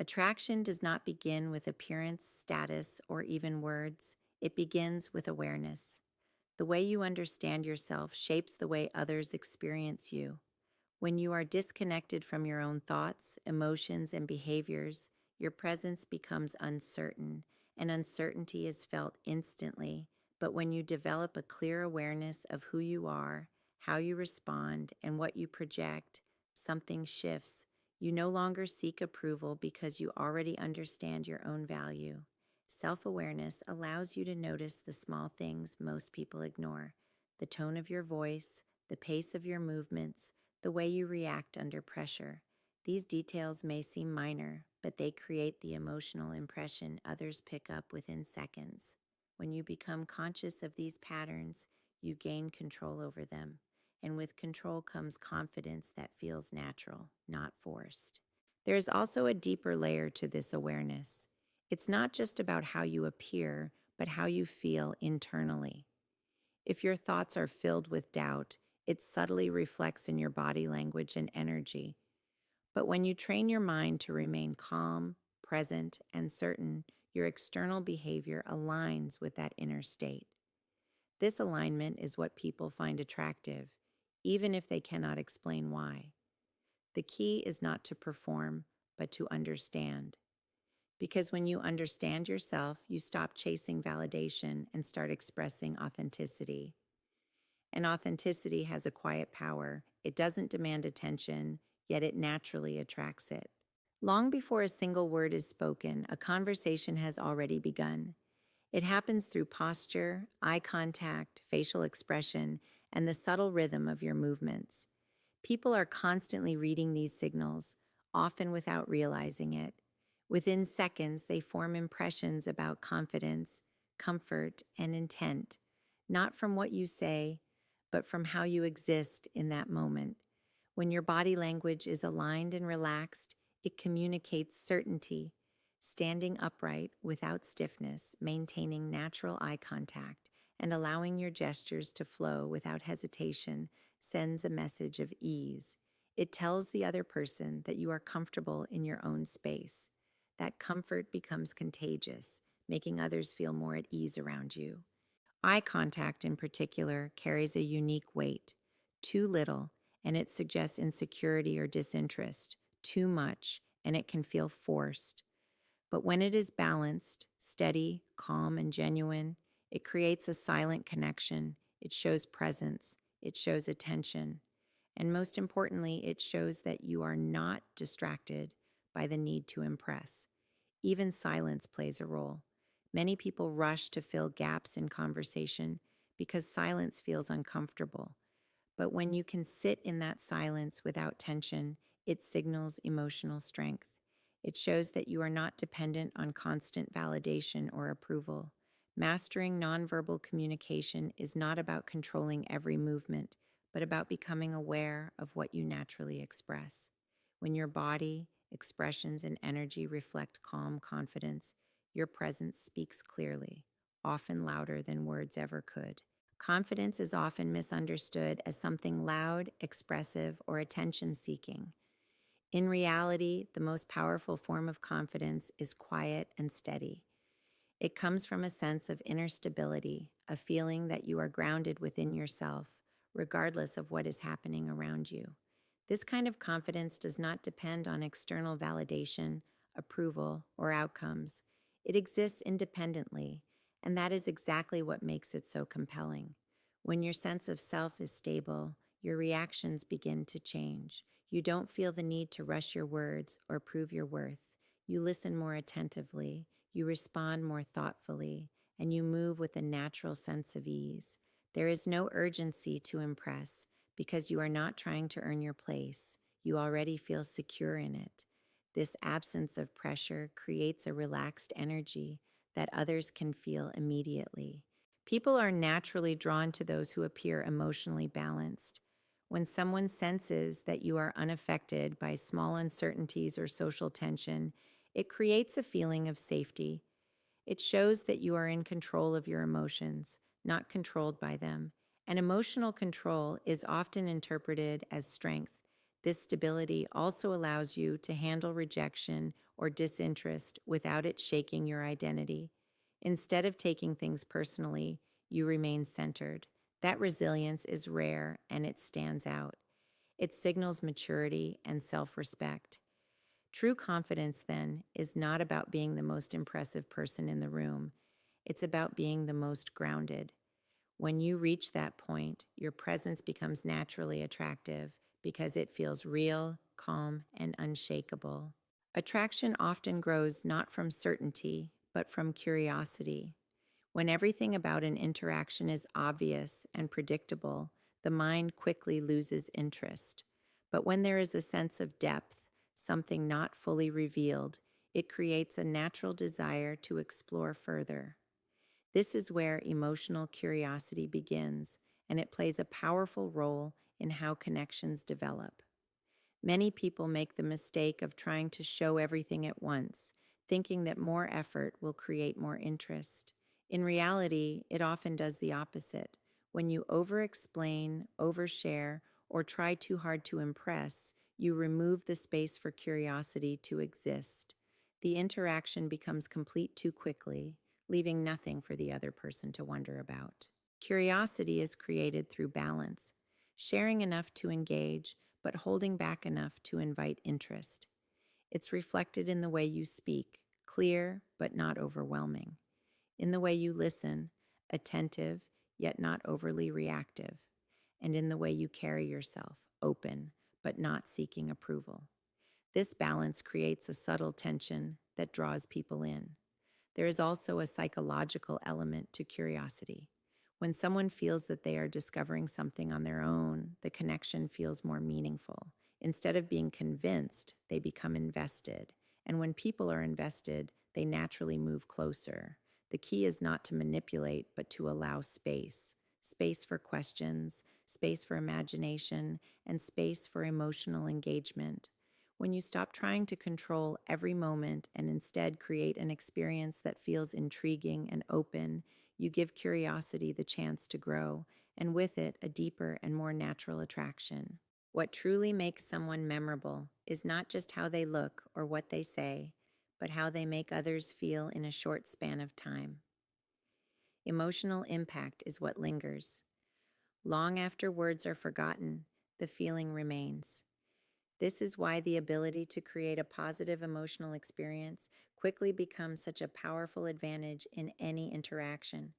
Attraction does not begin with appearance, status, or even words. It begins with awareness. The way you understand yourself shapes the way others experience you. When you are disconnected from your own thoughts, emotions, and behaviors, your presence becomes uncertain, and uncertainty is felt instantly. But when you develop a clear awareness of who you are, how you respond, and what you project, something shifts. You no longer seek approval because you already understand your own value. Self awareness allows you to notice the small things most people ignore: the tone of your voice, the pace of your movements, the way you react under pressure. These details may seem minor, but they create the emotional impression others pick up within seconds. When you become conscious of these patterns, you gain control over them. And with control comes confidence that feels natural, not forced. There is also a deeper layer to this awareness. It's not just about how you appear, but how you feel internally. If your thoughts are filled with doubt, it subtly reflects in your body language and energy. But when you train your mind to remain calm, present, and certain, your external behavior aligns with that inner state. This alignment is what people find attractive, even if they cannot explain why. The key is not to perform, but to understand. Because when you understand yourself, you stop chasing validation and start expressing authenticity. And authenticity has a quiet power. It doesn't demand attention, yet it naturally attracts it. Long before a single word is spoken, a conversation has already begun. It happens through posture, eye contact, facial expression, and the subtle rhythm of your movements. People are constantly reading these signals, often without realizing it. Within seconds, they form impressions about confidence, comfort, and intent, not from what you say, but from how you exist in that moment. When your body language is aligned and relaxed, it communicates certainty. Standing upright without stiffness, maintaining natural eye contact, and allowing your gestures to flow without hesitation sends a message of ease. It tells the other person that you are comfortable in your own space. That comfort becomes contagious, making others feel more at ease around you. Eye contact, in particular, carries a unique weight. Too little, and it suggests insecurity or disinterest. Too much, and it can feel forced. But when it is balanced, steady, calm, and genuine, it creates a silent connection. It shows presence. It shows attention. And most importantly, it shows that you are not distracted by the need to impress. Even silence plays a role. Many people rush to fill gaps in conversation because silence feels uncomfortable. But when you can sit in that silence without tension, it signals emotional strength. It shows that you are not dependent on constant validation or approval. Mastering nonverbal communication is not about controlling every movement, but about becoming aware of what you naturally express. When your body, expressions, and energy reflect calm confidence, your presence speaks clearly, often louder than words ever could. Confidence is often misunderstood as something loud, expressive, or attention seeking. In reality, the most powerful form of confidence is quiet and steady. It comes from a sense of inner stability, a feeling that you are grounded within yourself, regardless of what is happening around you. This kind of confidence does not depend on external validation, approval, or outcomes. It exists independently, and that is exactly what makes it so compelling. When your sense of self is stable, your reactions begin to change. You don't feel the need to rush your words or prove your worth. You listen more attentively, you respond more thoughtfully, and you move with a natural sense of ease. There is no urgency to impress because you are not trying to earn your place. You already feel secure in it. This absence of pressure creates a relaxed energy that others can feel immediately. People are naturally drawn to those who appear emotionally balanced. When someone senses that you are unaffected by small uncertainties or social tension, it creates a feeling of safety. It shows that you are in control of your emotions, not controlled by them. And emotional control is often interpreted as strength. This stability also allows you to handle rejection or disinterest without it shaking your identity. Instead of taking things personally, you remain centered. That resilience is rare and it stands out. It signals maturity and self respect. True confidence, then, is not about being the most impressive person in the room. It's about being the most grounded. When you reach that point, your presence becomes naturally attractive because it feels real, calm, and unshakable. Attraction often grows not from certainty, but from curiosity. When everything about an interaction is obvious and predictable, the mind quickly loses interest. But when there is a sense of depth, something not fully revealed, it creates a natural desire to explore further. This is where emotional curiosity begins, and it plays a powerful role in how connections develop. Many people make the mistake of trying to show everything at once, thinking that more effort will create more interest. In reality, it often does the opposite. When you over-explain, overshare, or try too hard to impress, you remove the space for curiosity to exist. The interaction becomes complete too quickly, leaving nothing for the other person to wonder about. Curiosity is created through balance, sharing enough to engage, but holding back enough to invite interest. It's reflected in the way you speak, clear but not overwhelming, in the way you listen, attentive yet not overly reactive, and in the way you carry yourself, open but not seeking approval. This balance creates a subtle tension that draws people in. There is also a psychological element to curiosity. When someone feels that they are discovering something on their own, the connection feels more meaningful. Instead of being convinced, they become invested. And when people are invested, they naturally move closer. The key is not to manipulate, but to allow space. Space for questions, space for imagination, and space for emotional engagement. When you stop trying to control every moment and instead create an experience that feels intriguing and open, you give curiosity the chance to grow, and with it, a deeper and more natural attraction. What truly makes someone memorable is not just how they look or what they say, but how they make others feel in a short span of time. Emotional impact is what lingers. Long after words are forgotten, the feeling remains. This is why the ability to create a positive emotional experience quickly becomes such a powerful advantage in any interaction.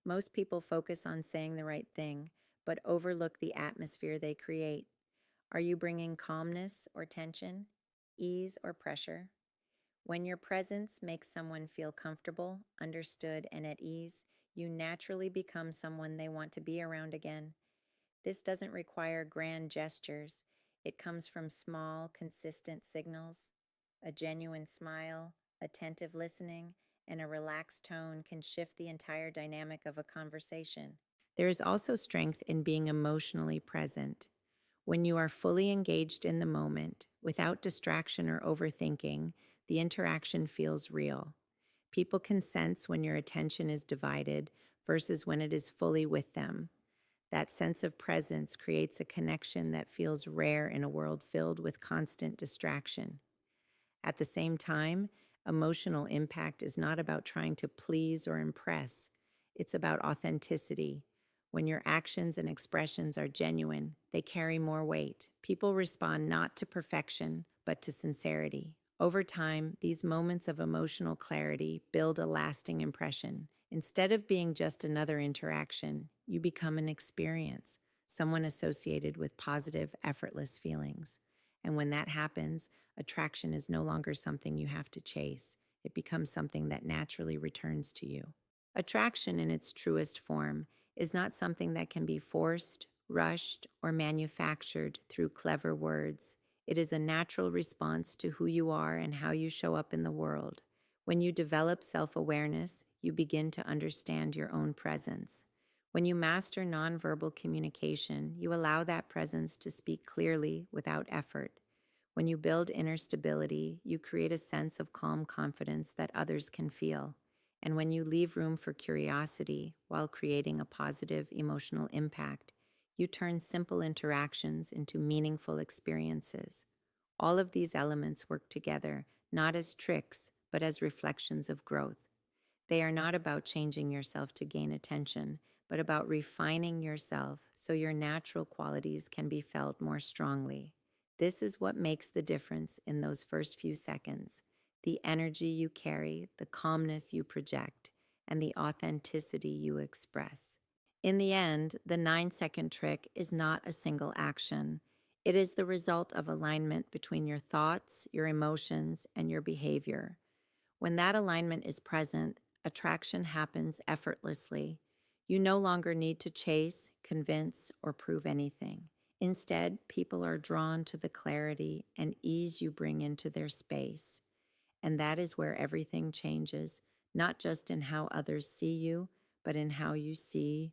Most people focus on saying the right thing, but overlook the atmosphere they create. Are you bringing calmness or tension, ease or pressure? When your presence makes someone feel comfortable, understood, and at ease, you naturally become someone they want to be around again. This doesn't require grand gestures. It comes from small, consistent signals. A genuine smile, attentive listening, and a relaxed tone can shift the entire dynamic of a conversation. There is also strength in being emotionally present. When you are fully engaged in the moment, without distraction or overthinking, the interaction feels real. People can sense when your attention is divided versus when it is fully with them. That sense of presence creates a connection that feels rare in a world filled with constant distraction. At the same time, emotional impact is not about trying to please or impress. It's about authenticity. When your actions and expressions are genuine, they carry more weight. People respond not to perfection, but to sincerity. Over time, these moments of emotional clarity build a lasting impression. Instead of being just another interaction, you become an experience, someone associated with positive, effortless feelings. And when that happens, attraction is no longer something you have to chase. It becomes something that naturally returns to you. Attraction in its truest form is not something that can be forced, rushed, or manufactured through clever words. It is a natural response to who you are and how you show up in the world. When you develop self-awareness, you begin to understand your own presence. When you master nonverbal communication, you allow that presence to speak clearly without effort. When you build inner stability, you create a sense of calm confidence that others can feel. And when you leave room for curiosity while creating a positive emotional impact, you turn simple interactions into meaningful experiences. All of these elements work together not as tricks, but as reflections of growth. They are not about changing yourself to gain attention, but about refining yourself so your natural qualities can be felt more strongly. This is what makes the difference in those first few seconds: the energy you carry, the calmness you project, and the authenticity you express. In the end, the 9-second trick is not a single action. It is the result of alignment between your thoughts, your emotions, and your behavior. When that alignment is present, attraction happens effortlessly. You no longer need to chase, convince, or prove anything. Instead, people are drawn to the clarity and ease you bring into their space. And that is where everything changes, not just in how others see you, but in how you see